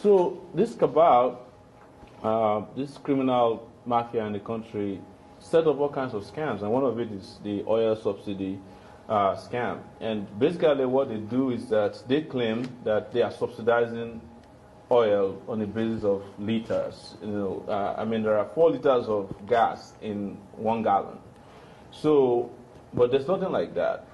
So this cabal, this criminal mafia in the country, set up all kinds of scams, and one of it is the oil subsidy scam. And basically what they do is that they claim that they are subsidizing oil on the basis of liters. I mean, there are 4 liters of gas in 1 gallon. So, but there's nothing like that.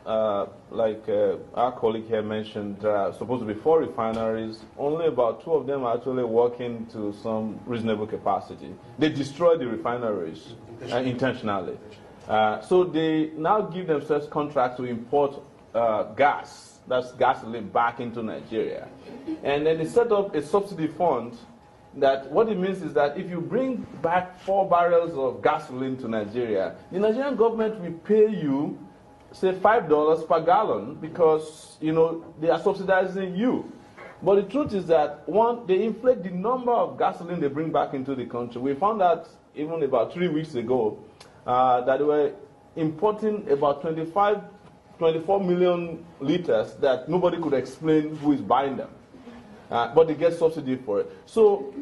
Like our colleague here mentioned, there are supposed to be 4 refineries. Only about 2 of them are actually working to some reasonable capacity. They destroy the refineries intentionally. So they now give themselves contracts to import gas, that's gasoline, back into Nigeria. And then they set up a subsidy fund that what it means is that if you bring back 4 barrels of gasoline to Nigeria, the Nigerian government will pay you, say, $5 per gallon because, they are subsidizing you. But the truth is that, one, they inflate the number of gasoline they bring back into the country. We found out even about 3 weeks ago that they were importing about 24 million liters that nobody could explain who is buying them. But they get subsidy for it. So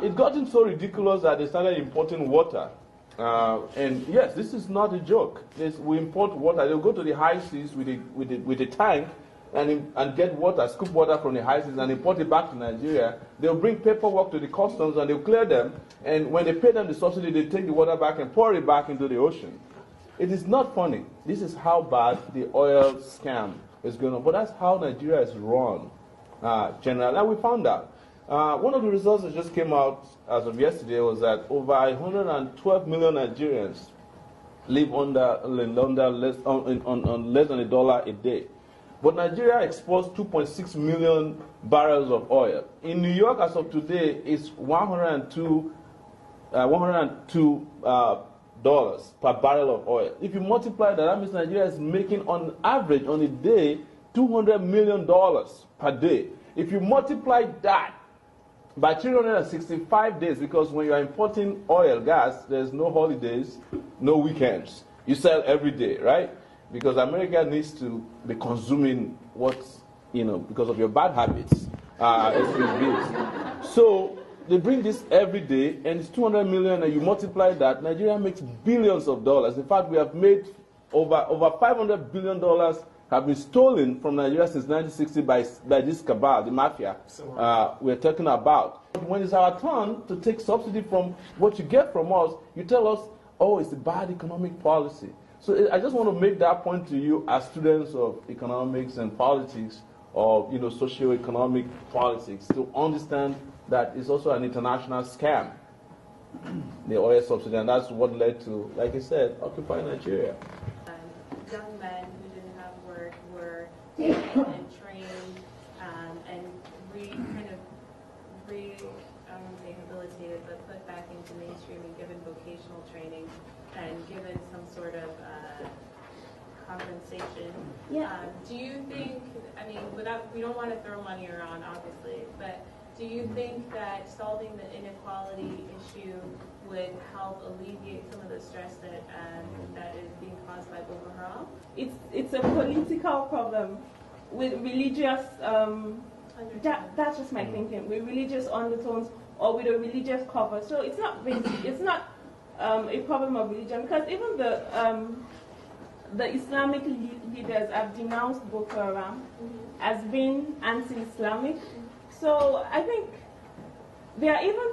it gotten so ridiculous that they started importing water. And yes, this is not a joke. We import water. They'll go to the high seas with a tank and get water, scoop water from the high seas and import it back to Nigeria. They'll bring paperwork to the customs and they'll clear them. And when they pay them the subsidy, they take the water back and pour it back into the ocean. It is not funny. This is how bad the oil scam is going on. But that's how Nigeria is run. General, and we found out. One of the results that just came out as of yesterday was that over 112 million Nigerians live on less than $1 a day. But Nigeria exports 2.6 million barrels of oil. In New York, as of today, it's $102 per barrel of oil. If you multiply that means Nigeria is making, on average, on a day, $200 million per day. If you multiply that by 365 days, because when you are importing oil, gas, there's no holidays, no weekends. You sell every day, right? Because America needs to be consuming what's, because of your bad habits. So they bring this every day, and it's 200 million, and you multiply that, Nigeria makes billions of dollars. In fact, we have made over $500 billion have been stolen from Nigeria since 1960 by this cabal, the mafia we're talking about. When it's our turn to take subsidy from what you get from us, you tell us, oh, it's a bad economic policy. So I just want to make that point to you as students of economics and politics, or socio-economic politics, to understand that it's also an international scam, the oil subsidy, and that's what led to, like I said, Occupy Nigeria. Young men who didn't have work were taken and trained and rehabilitated, but put back into mainstream and given vocational training and given some sort of compensation. Yeah. Do you think, we don't want to throw money around, obviously, but do you think that solving the inequality issue would help alleviate some of the stress that is being caused by Boko Haram? It's a political problem with religious, that's just my thinking, with religious undertones or with a religious cover. So it's not a problem of religion, because even the Islamic leaders have denounced Boko Haram as being anti-Islamic. So I think there are even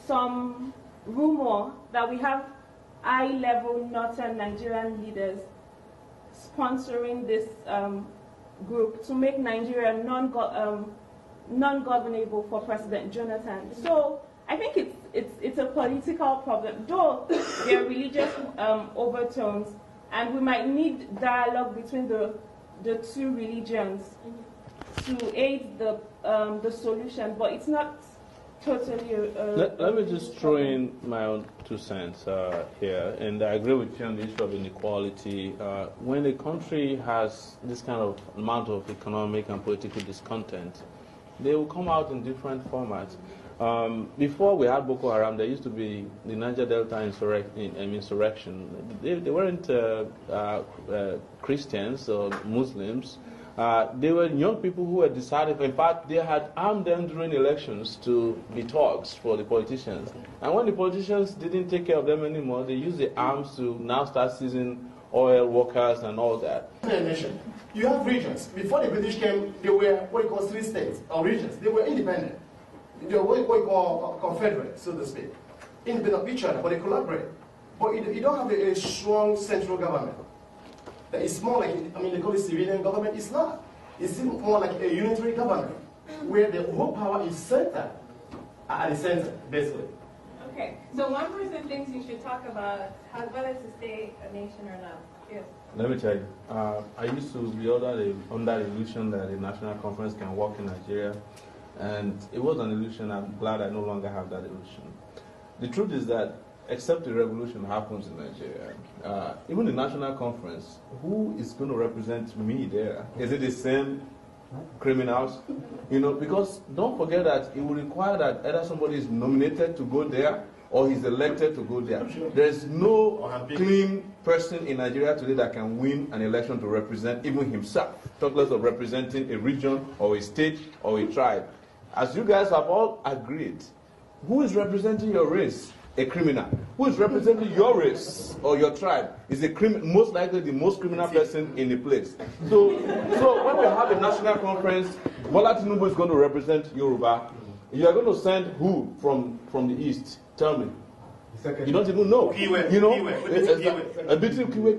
some rumor that we have high-level northern Nigerian leaders sponsoring this group to make Nigeria non-governable for President Jonathan. So I think it's a political problem, though there are religious overtones, and we might need dialogue between the two religions to aid the solution, but it's not totally let me just throw in my own 2 cents here, and I agree with you on the issue of inequality. When a country has this kind of amount of economic and political discontent, they will come out in different formats. Before we had Boko Haram, there used to be the Niger Delta insurrection. They weren't Christians or Muslims. They were young people who had decided, in fact, they had armed them during elections to be thugs for the politicians. And when the politicians didn't take care of them anymore, they used the arms to now start seizing oil workers and all that. Nation. You have regions. Before the British came, they were what you call 3 states or regions. They were independent. They were what you call confederate, so to speak. Independent of each other, but they collaborate. But you don't have a strong central government. It's more like, I mean, they call it civilian government. It's not. It's more like a unitary government, where the whole power is centered at the center, basically. Okay, so one person thinks you should talk about whether to stay a nation or not. Yes. Let me tell you, I used to be under the illusion that a national conference can work in Nigeria, and it was an illusion. I'm glad I no longer have that illusion. The truth is that, except the revolution happens in Nigeria, even the national conference, who is going to represent me there? Is it the same criminals? You know, because don't forget that it will require that either somebody is nominated to go there or he's elected to go there. There's no clean person in Nigeria today that can win an election to represent even himself, talk less of representing a region or a state or a tribe. As you guys have all agreed, who is representing your race? A criminal. Who is representing your race or your tribe is a most likely the most criminal person in the place. So when we have a national conference, Bola Tinubu is going to represent Yoruba. You are going to send who from the east? Tell me. You don't even know. Kiwe. You know, Kiwe. a Biti Kiwe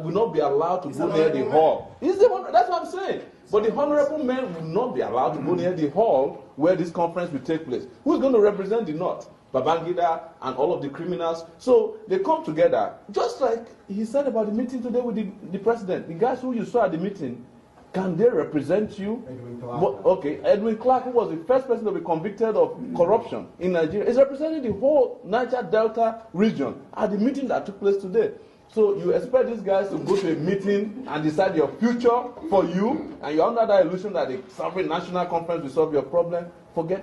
will not be allowed to go near the hall. That's what I'm saying. But the honorable men will not be allowed to go near the hall where this conference will take place. Who's going to represent the North? Babangida and all of the criminals. So they come together, just like he said about the meeting today with the president. The guys who you saw at the meeting, can they represent you? Edwin Clark. Okay, Edwin Clark, who was the first person to be convicted of corruption in Nigeria, is representing the whole Niger Delta region at the meeting that took place today. So you expect these guys to go to a meeting and decide your future for you, and you're under that illusion that the sovereign national conference will solve your problem?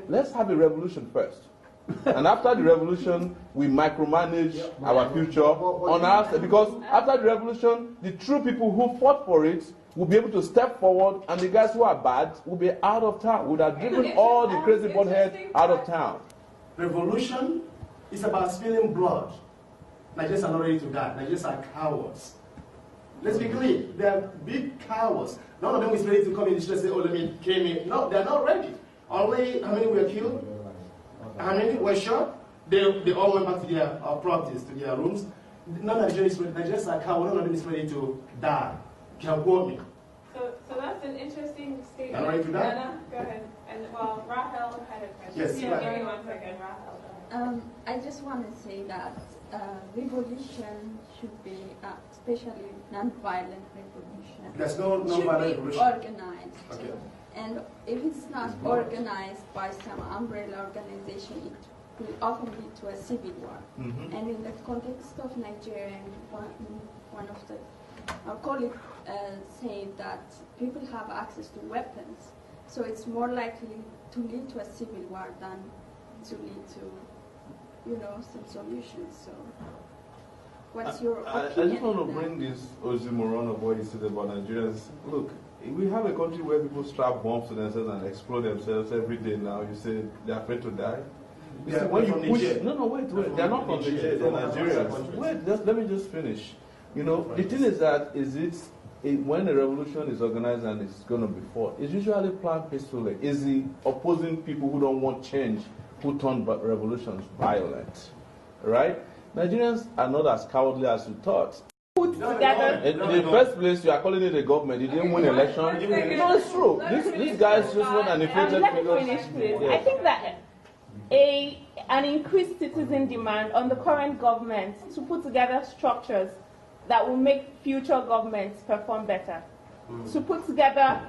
Let's have a revolution first. And after the revolution, we micromanage our future on us, because after the revolution, the true people who fought for it will be able to step forward, and the guys who are bad will be out of town, would have driven all the crazy buttheads out of town. Revolution is about spilling blood. Nigerians are not ready to die. Nigerians are cowards. Let's be clear. They are big cowards. None of them is ready to come in the street and say, oh, let me came in. No, they're not ready. Only how many were killed? How many were shot? They all went back to their properties, to their rooms. None of Nigerians is ready. Nigerians are cowards. None of them is ready to die. Can quote me. So that's an interesting statement. Am I ready to die? Anna, go ahead. And Rahel had a question. Yes, Give right. me 1 second, Rahel. I just want to say that revolution should be, especially non-violent revolution, There's no should violent be revolution. organized. Okay. And if it's not organized by some umbrella organization, it will often lead to a civil war. Mm-hmm. And in the context of Nigeria, one of our colleagues said that people have access to weapons, so it's more likely to lead to a civil war than to lead to, some solutions. So, what's your opinion? I just want to on that? bring this oxymoron of what you said about Nigerians. Look, we have a country where people strap bombs to themselves and explode themselves every day now. You say they're afraid to die? You see, when you push, wait. They're not from Nigeria, they're Nigerians. Wait, let me just finish. The thing is that when a revolution is organized and it's going to be fought, it's usually planned peacefully. It's the opposing people who don't want change who turn revolutions violent, right? Nigerians are not as cowardly as you thought. Put together. In the first place, you are calling it a government. You didn't win election. No, it's true. These guys just want an inflated Let me figure. finish, please. Yes. I think that an increased citizen demand on the current government to put together structures that will make future governments perform better. To put together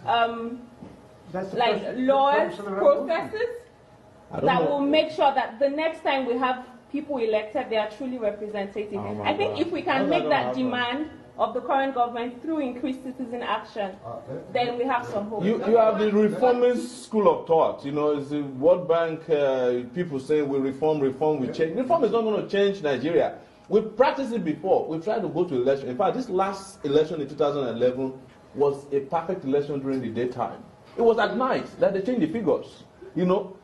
like laws, processes that will make sure that the next time we have people elected, they are truly representative. Oh I think God. if we can make that demand of the current government through increased citizen action, then we have some hope. You have the reformist school of thought. It's the World Bank people saying we reform, we change. Reform is not going to change Nigeria. We've practiced it before. We've tried to go to election. In fact, this last election in 2011, was a perfect election during the daytime. It was at night that they changed the figures,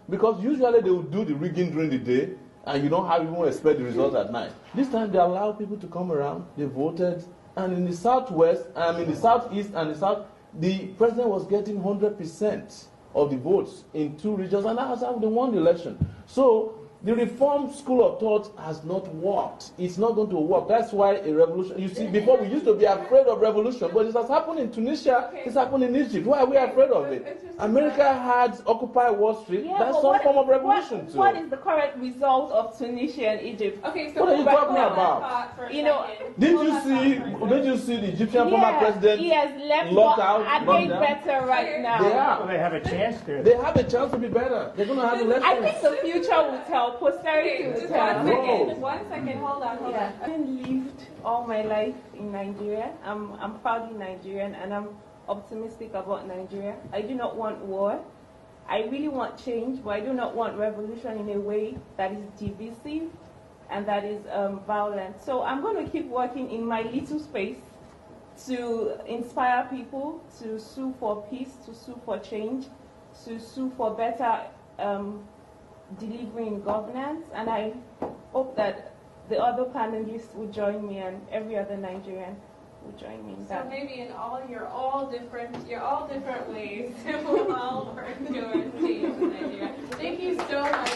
because usually they would do the rigging during the day, and you don't have even expect the results at night. This time they allowed people to come around, they voted, and in the southwest, in the southeast and the south, the president was getting 100% of the votes in 2 regions, and that's how they won the election. So the reform school of thought has not worked. It's not going to work. That's why a revolution, you see, before we used to be afraid of revolution, but it has happened in Tunisia, it's happened in Egypt. Why are we afraid of it? America had Occupy Wall Street. Yeah, that's some form of revolution too. What is the current result of Tunisia and Egypt? Okay, so what are you talking about? Didn't you see the Egyptian former president he has left locked out? Are they better right now? They are. Well, they have a chance to. They have a chance to be better. They're going to have elections. I think the future will tell. Posterity Okay, will just tell. Whoa. one second, hold on. I've lived all my life in Nigeria. I'm proudly Nigerian, and I'm optimistic about Nigeria. I do not want war. I really want change, but I do not want revolution in a way that is divisive and that is violent. So I'm going to keep working in my little space to inspire people to sue for peace, to sue for change, to sue for better delivery in governance, and I hope that the other panelists will join me and every other Nigerian will join me in So that. maybe in all different ways, we'll all work towards change in Nigeria. Thank you so much.